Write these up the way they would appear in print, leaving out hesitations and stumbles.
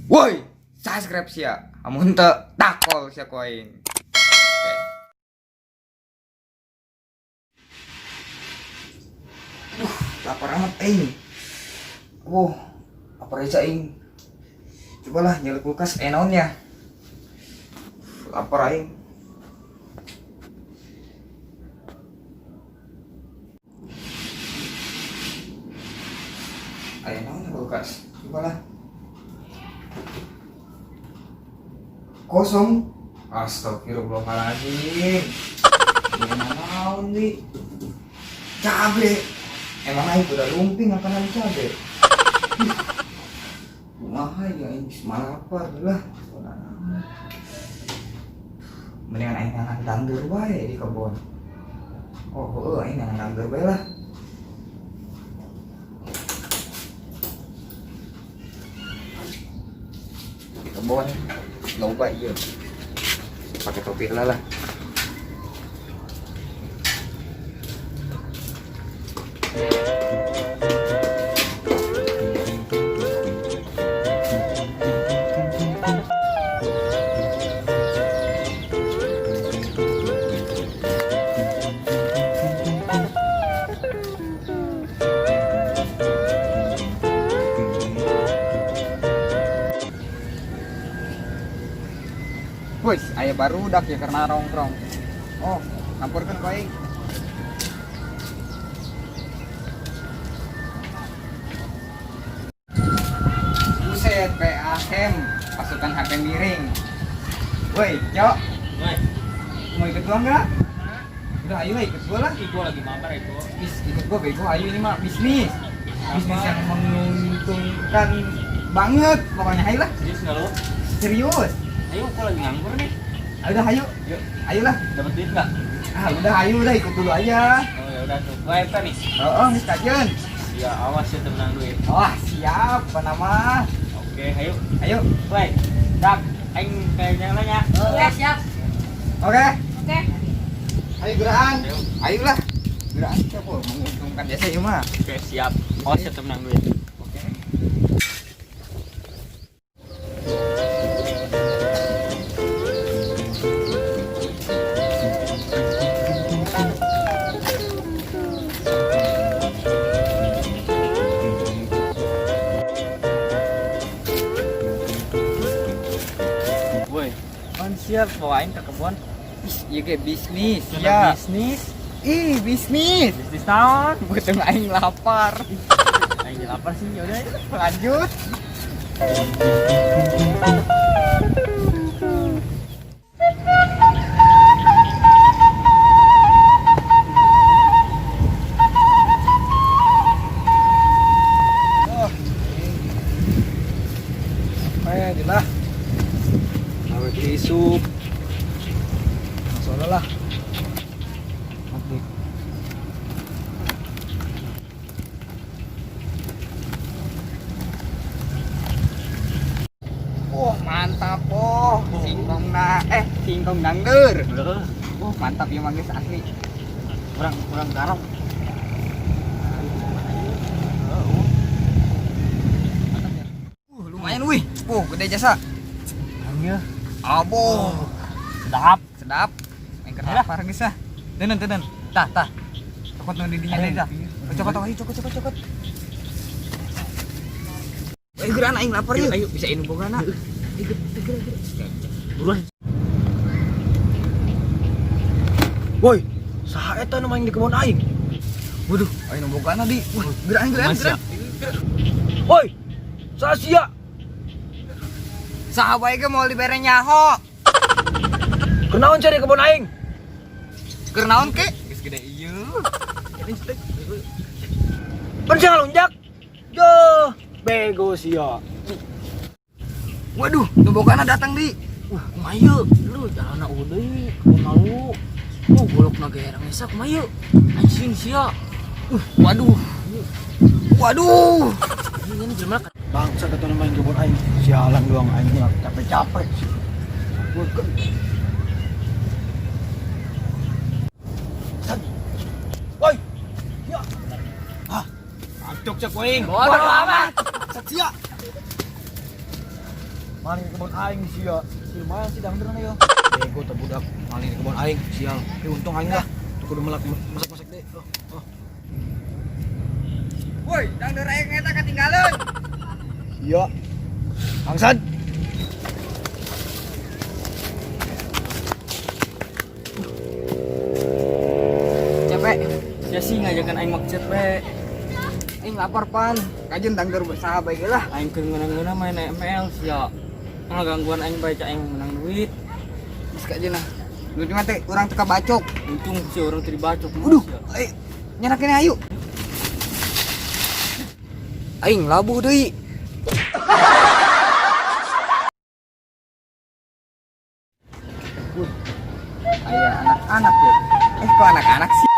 Woi, subscribe sia. Amun teu takol sia ku aing. Oke. Lapar amat aing. Lapar aja aing. Cobalah nyala kulkas naonnya. Lapar aing. Ayo naon kulkas. Cobalah. Kosong. Astagfirullahaladzim. Gimana naon nih? Cabe. Emang aing udah lumping makanan cabe. Kumaha ya aing malah lapar lah. Mendingan aing ngangan dangdeur bae di kebon. Aing ngangan dangdeur bae lah. Di kebon loba ieu. Pakai topi lah. Wih, ayah baru udah ya karena nongkrong. Campurkan baik. Buset, PAM, pasukan HP miring. Woi, Cok. Woi, Mau ikut gua enggak? Udah, ayo lah ikut gua lah. gua lagi mabar itu. Ikut gua bego, ayo ini mah bisnis. Bisnis yang menguntungkan banget. Pokoknya ayo lah. Serius nggak lo? Serius. Ayo, gua lagi nganggur nih. Udah, ayo. Yuk, Ayolah. dapat duit nggak? Udah, ayo udah ikut dulu aja. Oh ya udah tuh. Wah, itu nih. Mis Kajun. Ya awas ya tenang duit. Siap, apa nama? Oke, ayo. Ayo. Woi, dak, aing kayaknya nanya. Oke, siap. Oke. Oke. Ayo gerakan. Ayo. Ayolah. Gerakan siapa? Menguntungkan jasa ya mah. Oke, siap. Awas ya tenang duit. Oke. Woi, kan siap bawain ke kebun. Iya kayak bisnis. Ya. Bisnis. Bisnis. Bisnis tahun. Betul aing lapar. Aing lapar sih. Yaudah, ayo. Lanjut. Lah. Awe isuk. Masalah lah. Oke. Mantap singkong dangdeur. Mantap ya manggis asli. Kurang garam. Lumayan wih. Gede jasa. Iya. Abo. Sedap. Yang kena lapar geus ah. Teuneun. Tah. Cokot nu di dinya deui dah. Cokot. Ayo geran aing lapar yeuh. Ayo bisa inu bogana. Buruan. Woi, saha eta nu main di kebun aing? Waduh, ayo nu bogana di. Geran. Woi, saha sia? Saha bae ge mau dibere nyaho. Kenaon cari kebun aing? Keur naon ke? Geus gede ieu. Pencang lunjak. Yo, bego sia. Waduh, nu bogana datang di. Kumaha lu jalanna udeui, kumaha lu. Golokna ge herang esa kumaha anjing sia. Waduh. Ini jelema Bangsa kata nu main kebun aing. Sialan doang aing mah capek-capek. Woi. Ya. Antuk cek aing. Bodoh amat. Satria. Maling di kebun aing sia. Lumayan sih dang beneran ya. Bego teh budak maling di kebun aing sial. Untung aing lah. Tuh kudu masak-masak deh. Oh. Woi, dang dereng eta ketinggalan. Iya. Bangsat. Capek. Ya sih ngajakan aing maksud we. Aing lapar pan. Kajen dang der sahabat ge lah. Aing keur ngeunah main ML sia. Ngagangguan aing baca aing menang duit. Geus kajen nah. Duit mah teh urang teu kabacok. Untung si orang tadi bacok. Waduh, nyanak kene ayo. Aing labuh deui. Aya anak-anak ya. Kok anak-anak sih?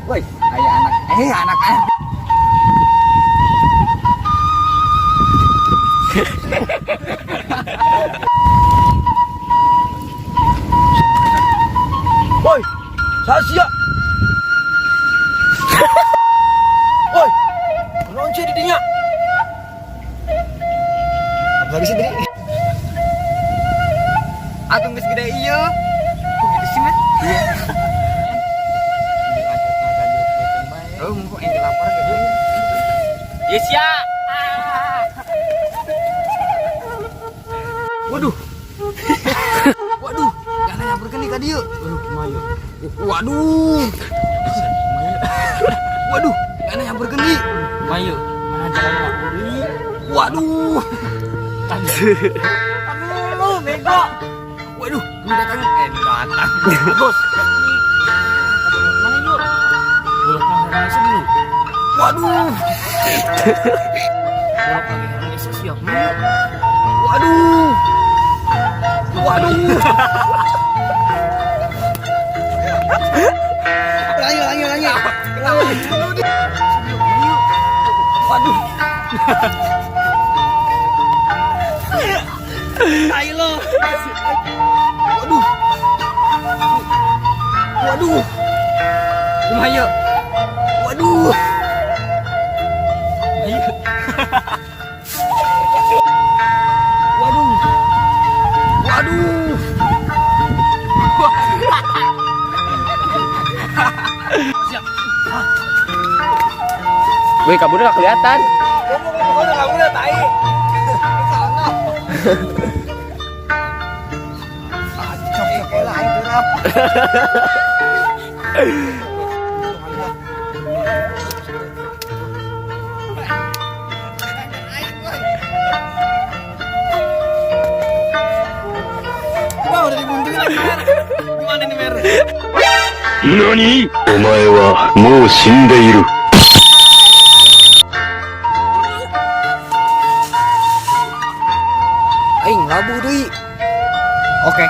Woi, aya anak-anak. Woi, Sasia. Woi, naon sih di dinya? Apa lagi sih tadi? Atung geus gede ieu. Kok gitu sih, Mas? Iya. Oh, mumpung aing lapar gitu. Yes ya. Waduh. Waduh, jangan nyamperkeun nih ka dieu. Kumaha Waduh. Waduh, jangan nyamperkeun nih. Mayu, mana jalan aku deui. Waduh. Aduh, bego. Waduh, nu datang. Datang. Bos. Mana yuk? Bolak nang dulu. Waduh. Bolak nang siap. Waduh. Waduh. Lanjut. Waduh. Ayo. Waduh. Kumaha? Waduh. Ayo. Waduh. Waduh. Siap. Woi, kabur enggak kelihatan. Kamu udah tai. Kesana. Cok lah aing derap. Wah, udah dibuntuin lagi, Mer. Gimana nih, Mer? 何？お前はもう死んでいる。 Aing labuh deui. Oke.